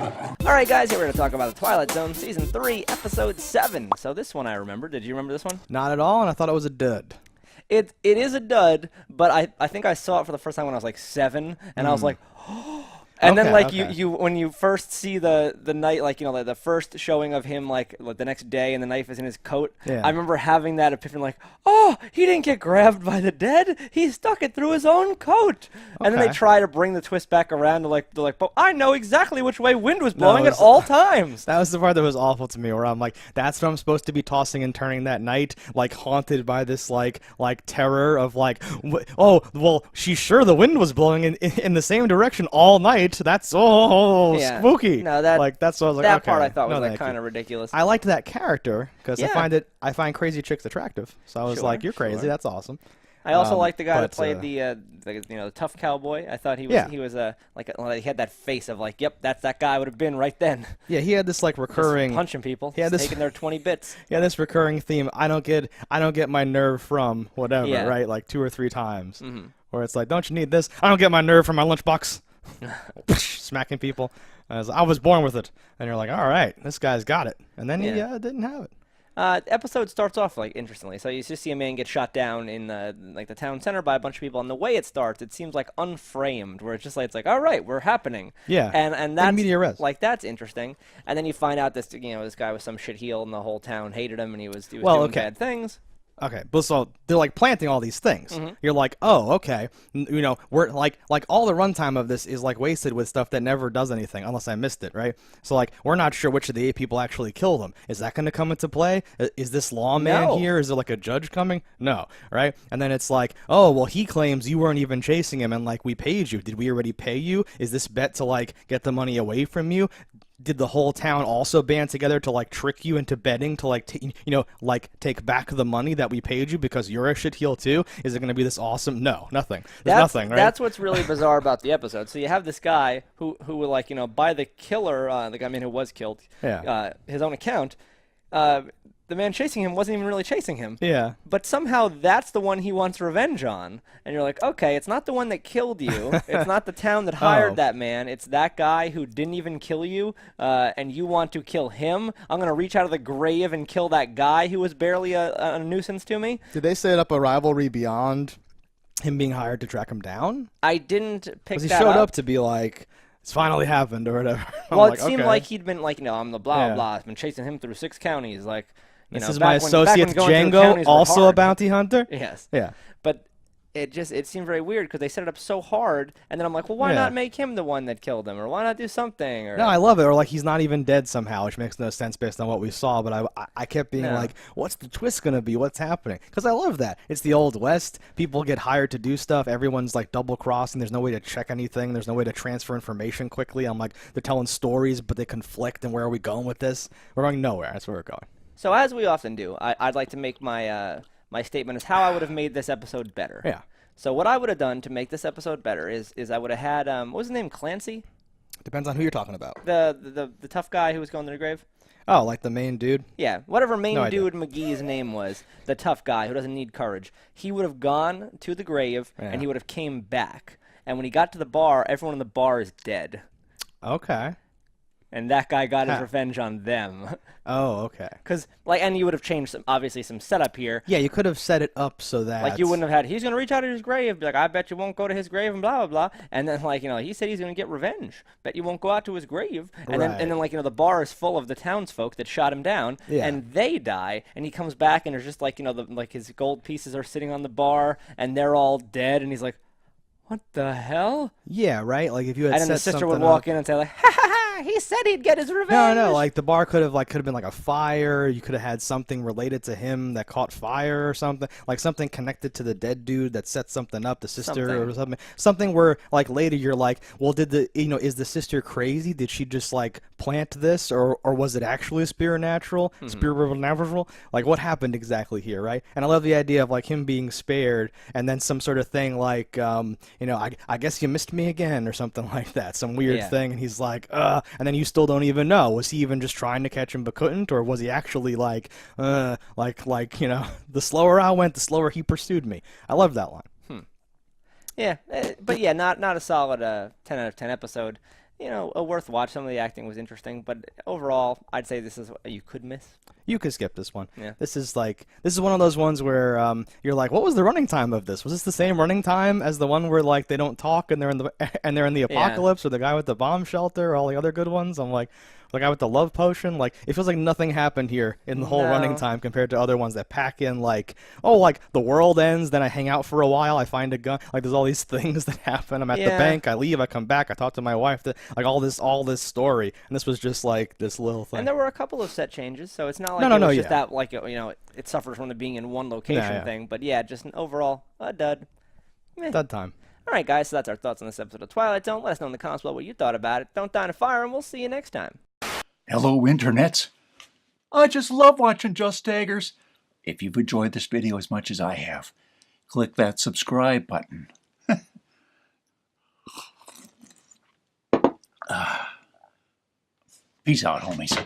Alright guys, here we're going to talk about the Twilight Zone Season 3, Episode 7. So this one I remember. Did you remember this one? Not at all, and I thought it was a dud. It is a dud, but I think I saw it for the first time when I was like 7, and I was like, and then like you when you first see the night, like, you know, the first showing of him like the next day and the knife is in his coat, yeah. I remember having that epiphany like, oh, he didn't get grabbed by the dead, he stuck it through his own coat. And then they try to bring the twist back around to like, they're like, but I know exactly which way wind was blowing at all times. That was the part that was awful to me, where I'm like, that's what I'm supposed to be tossing and turning that night, like haunted by this like terror of like, oh, well, she's sure the wind was blowing in the same direction all night. That's spooky. No, that's what I was like. That okay, part I thought was no, like kind of ridiculous. I liked that character because Yeah. I find crazy chicks attractive. So I was like, you're crazy. That's awesome. I also liked the guy that played the tough cowboy. I thought he was he had that face of like, yep, that's that guy I would have been right then. Yeah, he had this like recurring just punching people. He had this taking their 20 bits. Yeah, this recurring theme. I don't get my nerve from whatever, right? Like 2 or 3 times. Where it's like, don't you need this? I don't get my nerve from my lunchbox. Smacking people. I was born with it. And you're like, all right, this guy's got it. And then he didn't have it. The episode starts off like interestingly. So you just see a man get shot down in the town center by a bunch of people, and the way it starts, it seems like unframed, where it's just like it's like, all right, we're happening. Yeah. And that's media res. like that's interesting. And then you find out this guy was some shit heel, and the whole town hated him, and he was doing bad things. Okay, but so they're like planting all these things. You're like, oh, okay. You know, we're like all the runtime of this is like wasted with stuff that never does anything unless I missed it, right? So like we're not sure which of the 8 people actually killed him. Is that going to come into play? Is this lawman here? Is there like a judge coming? No, right? And then it's like, oh, well, he claims you weren't even chasing him, and like we paid you. Did we already pay you? Is this bet to like get the money away from you? Did the whole town also band together to like trick you into betting to like take back the money that we paid you because you're a shitheel too? Is it going to be this awesome? No, nothing. There's nothing, right? That's what's really bizarre about the episode. So you have this guy who like, you know, by the killer, the guy who was killed, his own account, the man chasing him wasn't even really chasing him. Yeah. But somehow that's the one he wants revenge on. And you're like, okay, it's not the one that killed you. It's not the town that hired that man. It's that guy who didn't even kill you, and you want to kill him. I'm going to reach out of the grave and kill that guy who was barely a nuisance to me. Did they set up a rivalry beyond him being hired to track him down? I didn't pick that up. Because he showed up to be like, it's finally happened or whatever. Well, it seemed like he'd been like, you know, I'm the blah, blah. I've been chasing him through 6 counties. Like, this is my associate Django, also a bounty hunter? Yes. Yeah. But it seemed very weird because they set it up so hard, and then I'm like, well, why not make him the one that killed him, or why not do something? Or, no, I love it. Or like he's not even dead somehow, which makes no sense based on what we saw. But I kept being like, what's the twist gonna be? What's happening? Because I love that. It's the Old West. People get hired to do stuff. Everyone's like double crossing. There's no way to check anything. There's no way to transfer information quickly. I'm like, they're telling stories, but they conflict. And where are we going with this? We're going nowhere. That's where we're going. So as we often do, I'd like to make my my statement as how I would have made this episode better. Yeah. So what I would have done to make this episode better is I would have had what was his name, Clancy? Depends on who you're talking about. The tough guy who was going to the grave. Oh, like the main dude? Yeah, whatever dude McGee's name was, the tough guy who doesn't need courage. He would have gone to the grave and he would have came back. And when he got to the bar, everyone in the bar is dead. Okay. And that guy got his revenge on them. Oh, okay. And you would have changed obviously some setup here. Yeah, you could have set it up so that like you wouldn't have had he's gonna reach out to his grave, be like, I bet you won't go to his grave and blah blah blah. And then like, you know, he said he's gonna get revenge. Bet you won't go out to his grave. And then like, you know, the bar is full of the townsfolk that shot him down, and they die, and he comes back and there's just like, you know, like his gold pieces are sitting on the bar and they're all dead, and he's like, what the hell? Yeah, right? Like if you had and then the sister would walk in and say like, ha ha ha, he said he'd get his revenge. No, like the bar could have been like a fire. You could have had something related to him that caught fire or something. Like something connected to the dead dude that set something up, the sister or something. Something where like later you're like, well, is the sister crazy? Did she just like plant this, or was it actually supernatural? Supernatural? Like what happened exactly here, right? And I love the idea of like him being spared and then some sort of thing like you know, I guess you missed me again or something like that. Some weird thing, and he's like, and then you still don't even know. Was he even just trying to catch him but couldn't, or was he actually like, you know, the slower I went, the slower he pursued me. I love that line. Yeah, but yeah, not a solid 10 out of 10 episode. a worth watch. Some of the acting was interesting, but overall, I'd say this is what you could miss. You could skip this one. Yeah. This is one of those ones where you're like, what was the running time of this? Was this the same running time as the one where like they don't talk and they're in the apocalypse, or the guy with the bomb shelter, or all the other good ones? I'm like, the guy with the love potion. Like, it feels like nothing happened here in the whole running time compared to other ones that pack in like, oh, like the world ends, then I hang out for a while, I find a gun. Like, there's all these things that happen. I'm at the bank, I leave, I come back, I talk to my wife. Like all this story, and this was just like this little thing. And there were a couple of set changes, so it's not like it was just that like it suffers from the being in one location thing. But yeah, just an overall a dud. Dud time. All right, guys, so that's our thoughts on this episode of Twilight Zone. Let us know in the comments below what you thought about it. Don't die in a fire, and we'll see you next time. Hello, internets. I just love watching JustDaggers. If you've enjoyed this video as much as I have, click that subscribe button. Peace out, homies.